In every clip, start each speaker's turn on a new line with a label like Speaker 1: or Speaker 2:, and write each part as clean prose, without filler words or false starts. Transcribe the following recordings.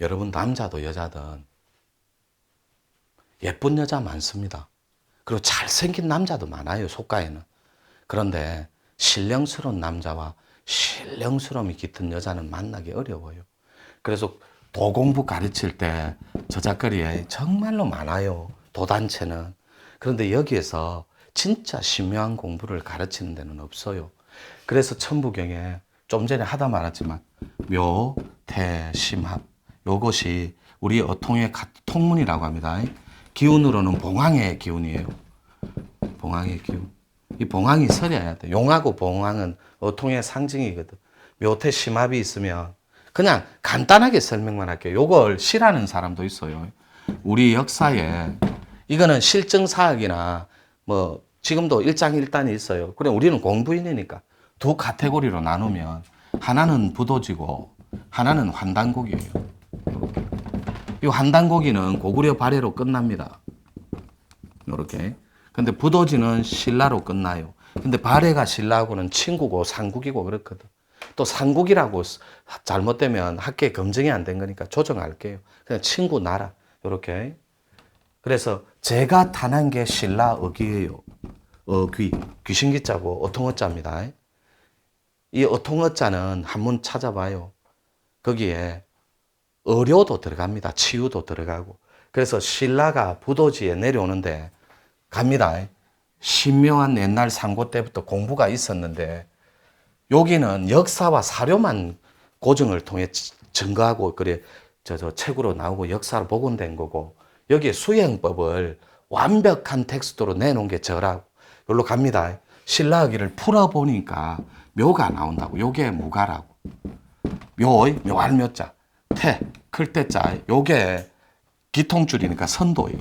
Speaker 1: 여러분 남자도 여자든 예쁜 여자 많습니다. 그리고 잘생긴 남자도 많아요, 속가에는. 그런데 신령스러운 남자와 신령스러움이 깃든 여자는 만나기 어려워요. 그래서 도공부 가르칠 때 저작거리에 정말로 많아요, 도단체는. 그런데 여기에서 진짜 신묘한 공부를 가르치는 데는 없어요. 그래서 천부경에 좀 전에 하다 말았지만 묘, 태, 심합, 요것이 우리 어통의 통문이라고 합니다. 기운으로는 봉황의 기운이에요. 봉황의 기운. 이 봉황이 서려야 돼. 용하고 봉황은 어통의 상징이거든. 묘태 심합이 있으면 그냥 간단하게 설명만 할게요. 요걸 싫어하는 사람도 있어요. 우리 역사에 이거는 실증사학이나 뭐 지금도 일장일단이 있어요. 그래 우리는 공부인이니까 두 카테고리로 나누면 하나는 부도지고 하나는 환단곡이에요. 이렇게. 이 환단곡이는 고구려 발해로 끝납니다. 이렇게. 근데 부도지는 신라로 끝나요. 근데 발해가 신라하고는 친구고 상국이고 그렇거든. 또 상국이라고 잘못되면 학계에 검증이 안 된 거니까 조정할게요. 그냥 친구 나라. 이렇게. 그래서 제가 탄한 게 신라 어귀예요. 어귀. 귀신기자고 어통어자입니다. 이 어통어자는 한문 찾아봐요. 거기에 의료도 들어갑니다. 치유도 들어가고. 그래서 신라가 부도지에 내려오는데 갑니다. 신묘한 옛날 상고 때부터 공부가 있었는데 여기는 역사와 사료만 고증을 통해 증거하고 그래 저 책으로 나오고 역사로 복원된 거고 여기에 수행법을 완벽한 텍스트로 내놓은 게 저라고. 여기로 갑니다. 신라어기를 풀어보니까 묘가 나온다고. 요게 무가라고. 묘의 묘할 묘자, 태, 클 때자, 요게 기통줄이니까 선도예요.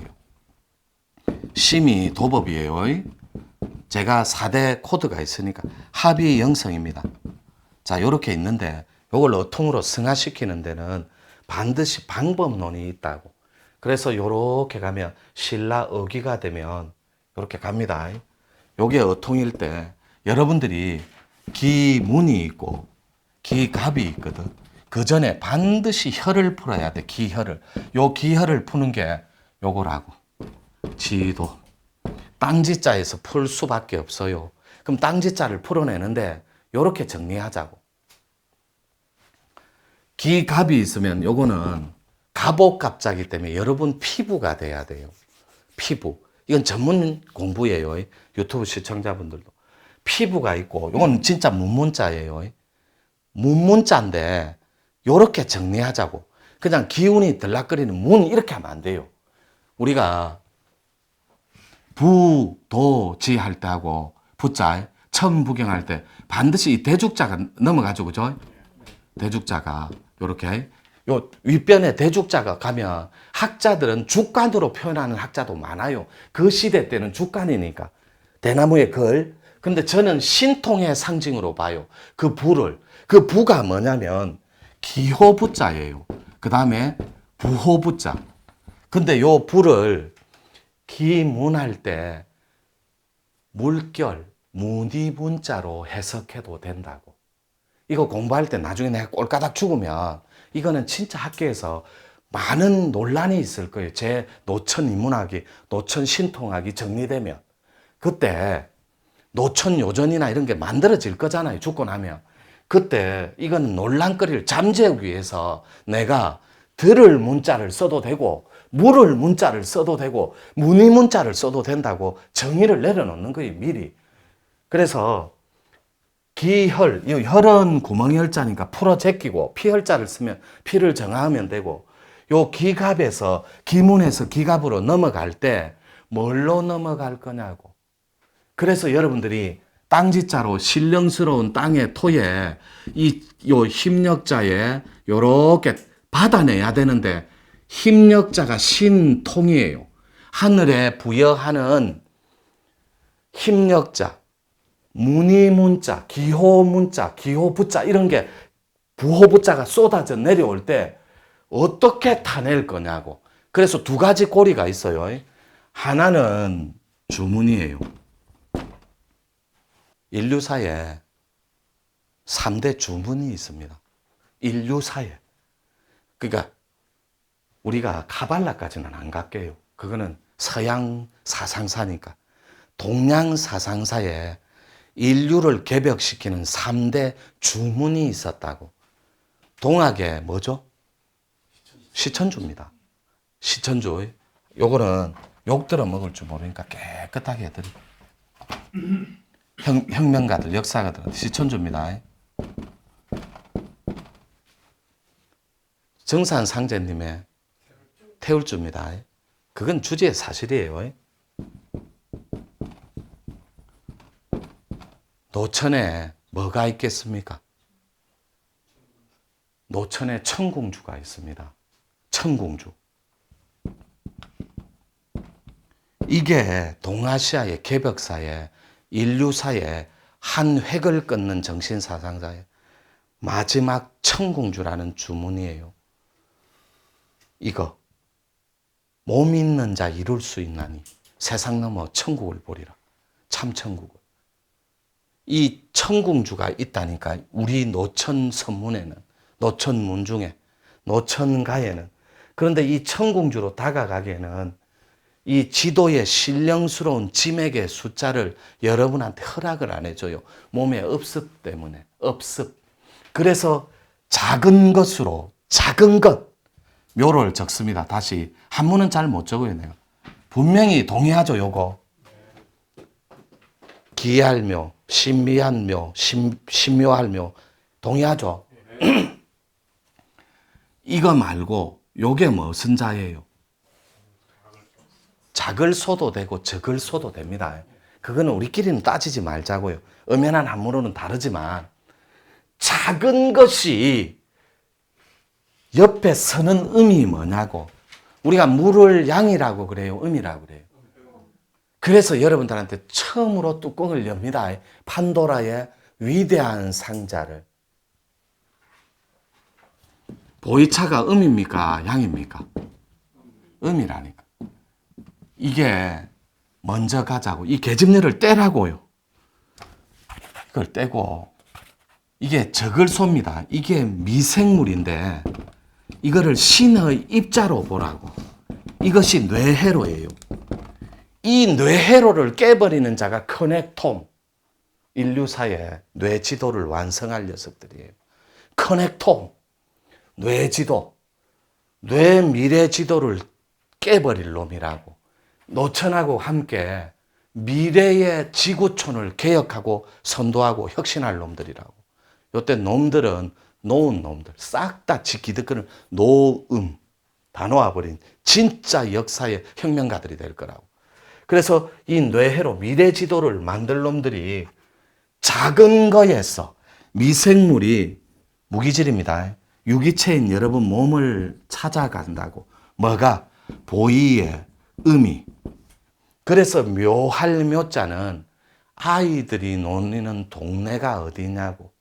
Speaker 1: 심이 도법이에요. 제가 4대 코드가 있으니까 합이 영성입니다. 자, 요렇게 있는데 요걸 어통으로 승화시키는 데는 반드시 방법론이 있다고. 그래서 요렇게 가면 신라 어귀가 되면 요렇게 갑니다. 요게 어통일 때 여러분들이 기문이 있고 기갑이 있거든. 그 전에 반드시 혈을 풀어야 돼. 기혈을. 요 기혈을 푸는 게 요거라고. 지도. 땅지자에서 풀 수밖에 없어요. 그럼 땅지자를 풀어내는데 요렇게 정리하자고. 기갑이 있으면 요거는 갑옥갑자기 때문에 여러분 피부가 돼야 돼요. 피부. 이건 전문 공부예요. 유튜브 시청자분들도. 피부가 있고 요건 진짜 문문자예요. 문문자인데 요렇게 정리하자고. 그냥 기운이 들락거리는 문 이렇게 하면 안 돼요. 우리가 부, 도, 지 할 때 하고 부자, 천부경 할 때 반드시 이 대죽자가 넘어가죠. 그죠? 대죽자가 요렇게 요 윗변에 대죽자가 가면 학자들은 죽간으로 표현하는 학자도 많아요. 그 시대 때는 죽간이니까. 대나무의 걸. 근데 저는 신통의 상징으로 봐요. 그 부를. 그 부가 뭐냐면 기호부자예요. 그 다음에 부호부자. 근데 요 부를 기문할 때 물결, 무늬문자로 해석해도 된다고. 이거 공부할 때 나중에 내가 꼴까닥 죽으면 이거는 진짜 학계에서 많은 논란이 있을 거예요. 제 노천 인문학이, 노천 신통학이 정리되면. 그때 노천 요전이나 이런 게 만들어질 거잖아요. 죽고 나면. 그때 이건 논란거리를 잠재우기 위해서 내가 들을 문자를 써도 되고 물을 문자를 써도 되고 무늬 문자를 써도 된다고 정의를 내려놓는 거예요. 미리. 그래서 기혈, 이 혈은 구멍혈자니까 풀어 제끼고 피혈자를 쓰면 피를 정하면 되고 요 기갑에서 기문에서 기갑으로 넘어갈 때 뭘로 넘어갈 거냐고. 그래서 여러분들이 땅지자로 신령스러운 땅의 토에 요 힘력자에 요렇게 받아내야 되는데 힘력자가 신통이에요. 하늘에 부여하는 힘력자, 무늬문자, 기호문자, 기호부자 이런 게 부호부자가 쏟아져 내려올 때 어떻게 타낼 거냐고. 그래서 두 가지 고리가 있어요. 하나는 주문이에요. 인류사에 3대 주문이 있습니다. 인류사에. 그러니까 우리가 카발라까지는 안 갈게요. 그거는 서양 사상사니까. 동양 사상사에 인류를 개벽시키는 3대 주문이 있었다고. 동학의 뭐죠? 시천주입니다. 시천주. 요거는 욕 들어 먹을 줄 모르니까 깨끗하게 해드리고. 혁명가들, 역사가들 시천주입니다. 정산상제님의 태울주입니다. 그건 주지의 사실이에요. 노천에 뭐가 있겠습니까? 노천에 천궁주가 있습니다. 천궁주. 이게 동아시아의 개벽사에 인류사에 한 획을 끊는 정신사상사의 마지막 천궁주라는 주문이에요. 이거 몸 있는 자 이룰 수 있나니 세상 넘어 천국을 보리라. 참 천국을. 이 천궁주가 있다니까 우리 노천 선문에는, 노천 문중에, 노천가에는. 그런데 이 천궁주로 다가가기에는 이 지도의 신령스러운 지맥의 숫자를 여러분한테 허락을 안 해줘요. 몸의 업습 때문에. 업습. 그래서 작은 것으로, 작은 것, 묘를 적습니다. 다시. 한문은 잘 못 적어요, 내가. 분명히 동의하죠, 요거. 기이할 묘, 신미한 묘, 신묘할 묘. 동의하죠? 이거 말고 요게 무슨 자예요? 작을 소도 되고 적을 소도 됩니다. 그거는 우리끼리는 따지지 말자고요. 엄연한 한문으로는 다르지만 작은 것이 옆에 서는 음이 뭐냐고. 우리가 물을 양이라고 그래요? 음이라고 그래요? 그래서 여러분들한테 처음으로 뚜껑을 엽니다. 판도라의 위대한 상자를. 보이차가 음입니까? 양입니까? 음이라니까. 이게 먼저 가자고. 이 계집녀를 떼라고요. 이걸 떼고. 이게 적을소입니다. 이게 미생물인데 이거를 신의 입자로 보라고. 이것이 뇌회로예요. 이 뇌회로를 깨버리는 자가 커넥톰. 인류사의 뇌지도를 완성할 녀석들이에요. 커넥톰. 뇌지도. 뇌 미래지도를 깨버릴 놈이라고. 노천하고 함께 미래의 지구촌을 개혁하고 선도하고 혁신할 놈들이라고. 요때 놈들은 놓은 놈들, 싹 다 지기득권을 놓음, 다 놓아버린 진짜 역사의 혁명가들이 될 거라고. 그래서 이 뇌회로 미래 지도를 만들 놈들이 작은 거에서 미생물이 무기질입니다. 유기체인 여러분 몸을 찾아간다고. 뭐가? 보이의 의미. 그래서 묘할 묘자는 아이들이 놀리는 동네가 어디냐고.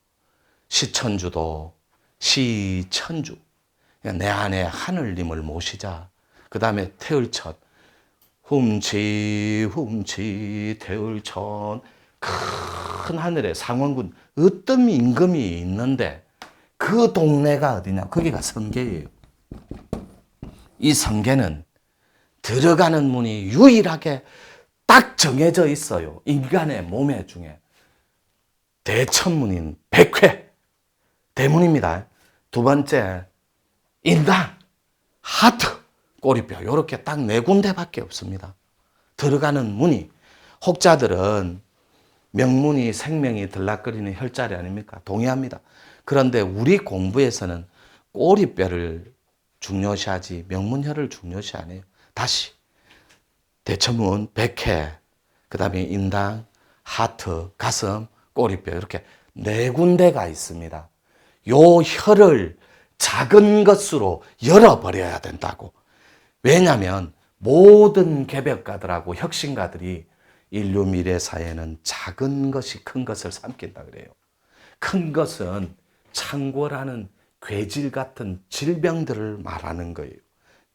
Speaker 1: 시천주도 시천주. 내 안에 하늘님을 모시자. 그 다음에 태을천. 훔치 훔치 태을천. 큰 하늘에 상원군 어떤 임금이 있는데 그 동네가 어디냐. 거기가 성계예요. 이 성계는 들어가는 문이 유일하게 딱 정해져 있어요. 인간의 몸의 중에. 대천문인 백회. 대문입니다. 두 번째, 인당, 하트, 꼬리뼈. 요렇게 딱 네 군데밖에 없습니다. 들어가는 문이. 혹자들은 명문이 생명이 들락거리는 혈자리 아닙니까? 동의합니다. 그런데 우리 공부에서는 꼬리뼈를 중요시하지 명문혈을 중요시 안 해요. 다시 대천문, 백회, 그 다음에 인당, 하트, 가슴, 꼬리뼈 이렇게 네 군데가 있습니다. 요 혈을 작은 것으로 열어버려야 된다고. 왜냐하면 모든 개벽가들하고 혁신가들이 인류 미래사회는 작은 것이 큰 것을 삼킨다 그래요. 큰 것은 창궐하는 괴질 같은 질병들을 말하는 거예요.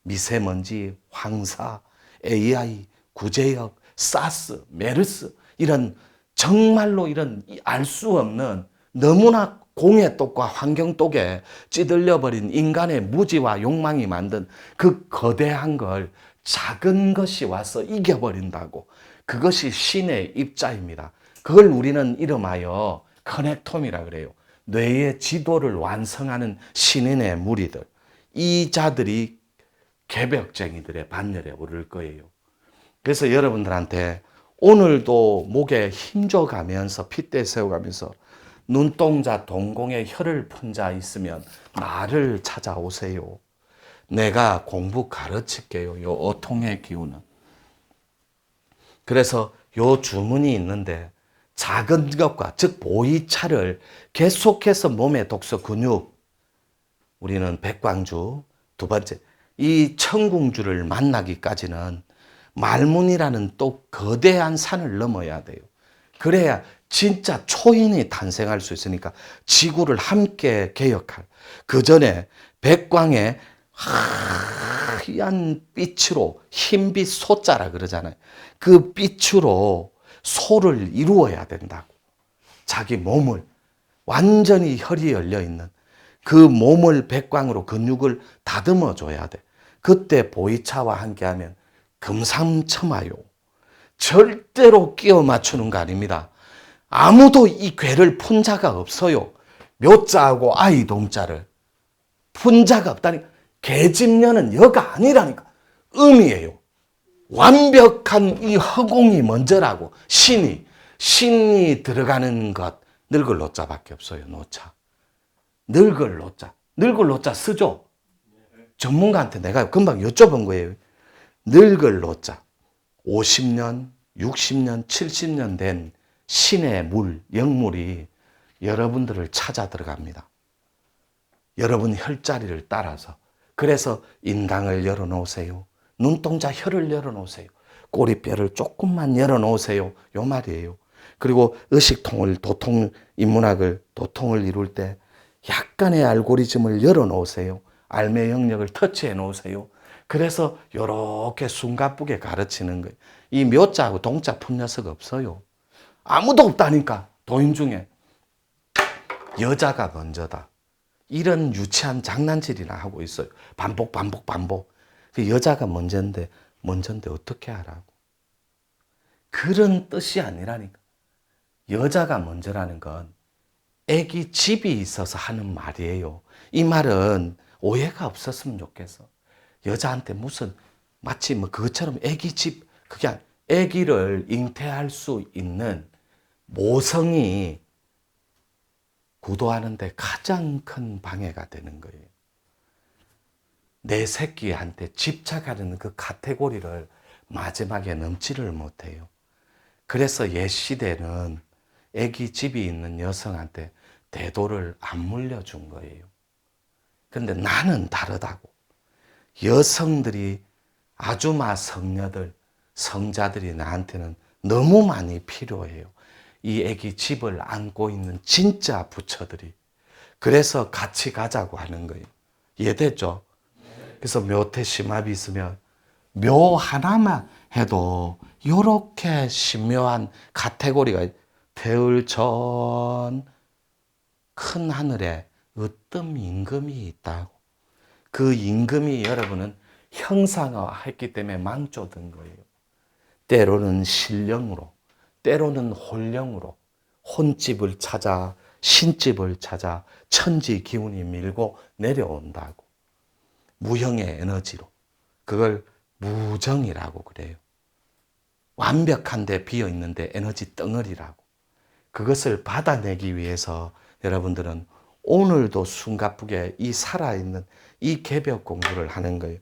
Speaker 1: 미세먼지, 황사, AI, 구제역, 사스, 메르스 이런 정말로 이런 알 수 없는 너무나 공해똑과 환경똑에 찌들려버린 인간의 무지와 욕망이 만든 그 거대한 걸 작은 것이 와서 이겨버린다고. 그것이 신의 입자입니다. 그걸 우리는 이름하여 커넥톰이라 그래요. 뇌의 지도를 완성하는 신인의 무리들. 이 자들이 개벽쟁이들의 반열에 오를 거예요. 그래서 여러분들한테 오늘도 목에 힘줘 가면서 핏대 세워가면서 눈동자 동공에 혀를 푼 자 있으면 나를 찾아오세요. 내가 공부 가르칠게요. 요 어통의 기운은. 그래서 요 주문이 있는데 작은 것과 즉 보이차를 계속해서 몸의 독소 근육, 우리는 백광주, 두 번째 이 청궁주를 만나기까지는 말문이라는 또 거대한 산을 넘어야 돼요. 그래야 진짜 초인이 탄생할 수 있으니까 지구를 함께 개혁할. 그 전에 백광의 하얀 빛으로, 흰빛 소자라 그러잖아요. 그 빛으로 소를 이루어야 된다고. 자기 몸을 완전히 혈이 열려 있는 그 몸을 백광으로 근육을 다듬어 줘야 돼. 그때 보이차와 함께하면 금상첨화요. 절대로 끼워 맞추는 거 아닙니다. 아무도 이 괴를 푼 자가 없어요. 묘자하고 아이동자를 푼 자가 없다니까. 계집녀는 여가 아니라니까. 음이에요. 완벽한 이 허공이 먼저라고. 신이 들어가는 것 늙을 노자밖에 없어요. 노자. 늙을 노자. 늙을 노자 쓰죠? 전문가한테 내가 금방 여쭤본 거예요. 늙을 노자. 50년, 60년, 70년 된 신의 물, 영물이 여러분들을 찾아 들어갑니다. 여러분 혈자리를 따라서. 그래서 인강을 열어놓으세요. 눈동자 혀를 열어놓으세요. 꼬리뼈를 조금만 열어놓으세요. 요 말이에요. 그리고 의식통을, 인문학을, 도통을 이룰 때 약간의 알고리즘을 열어놓으세요. 알매 영역을 터치해 놓으세요. 그래서 요렇게 숨가쁘게 가르치는 거예요. 이 묘자하고 동자 푼 녀석 없어요. 아무도 없다니까. 도인 중에 여자가 먼저다. 이런 유치한 장난질이나 하고 있어요. 반복. 그 여자가 먼저인데 어떻게 하라고. 그런 뜻이 아니라니까. 여자가 먼저라는 건 애기 집이 있어서 하는 말이에요. 이 말은 오해가 없었으면 좋겠어. 여자한테 무슨 마치 뭐 그것처럼 애기 집, 그게 애기를 잉태할 수 있는 모성이 구도하는데 가장 큰 방해가 되는 거예요. 내 새끼한테 집착하는 그 카테고리를 마지막에 넘지를 못해요. 그래서 옛 시대는 애기 집이 있는 여성한테 대도를 안 물려준 거예요. 그런데 나는 다르다고. 여성들이 아주마 성녀들, 성자들이 나한테는 너무 많이 필요해요. 이 애기 집을 안고 있는 진짜 부처들이. 그래서 같이 가자고 하는 거예요. 이해됐죠? 그래서 묘태 심합이 있으면 묘 하나만 해도 이렇게 신묘한 카테고리가 태울전 큰 하늘에 으뜸 임금이 있다고. 그 임금이 여러분은 형상화했기 때문에 망조된 거예요. 때로는 신령으로, 때로는 혼령으로 혼집을 찾아 신집을 찾아 천지 기운이 밀고 내려온다고. 무형의 에너지로. 그걸 무정이라고 그래요. 완벽한데 비어있는데 에너지 덩어리라고. 그것을 받아내기 위해서 여러분들은 오늘도 숨가쁘게 이 살아있는 이 개벽 공부를 하는 거예요.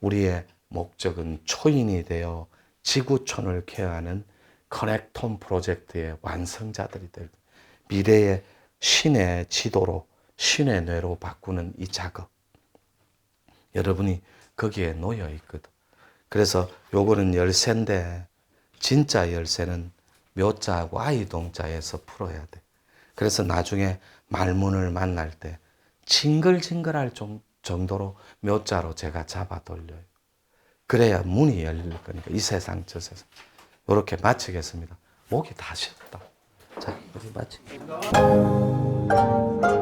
Speaker 1: 우리의 목적은 초인이 되어 지구촌을 케어하는 커넥톰 프로젝트의 완성자들이 될 미래의 신의 지도로 신의 뇌로 바꾸는 이 작업. 여러분이 거기에 놓여 있거든. 그래서 요거는 열쇠인데 진짜 열쇠는 묘자하고 아이동자에서 풀어야 돼. 그래서 나중에 말문을 만날 때 징글징글할 정도로 묘자로 제가 잡아 돌려요. 그래야 문이 열릴 거니까 이 세상 저 세상. 이렇게 마치겠습니다. 목이 다 쉬었다. 자, 우리 마치겠습니다. 네.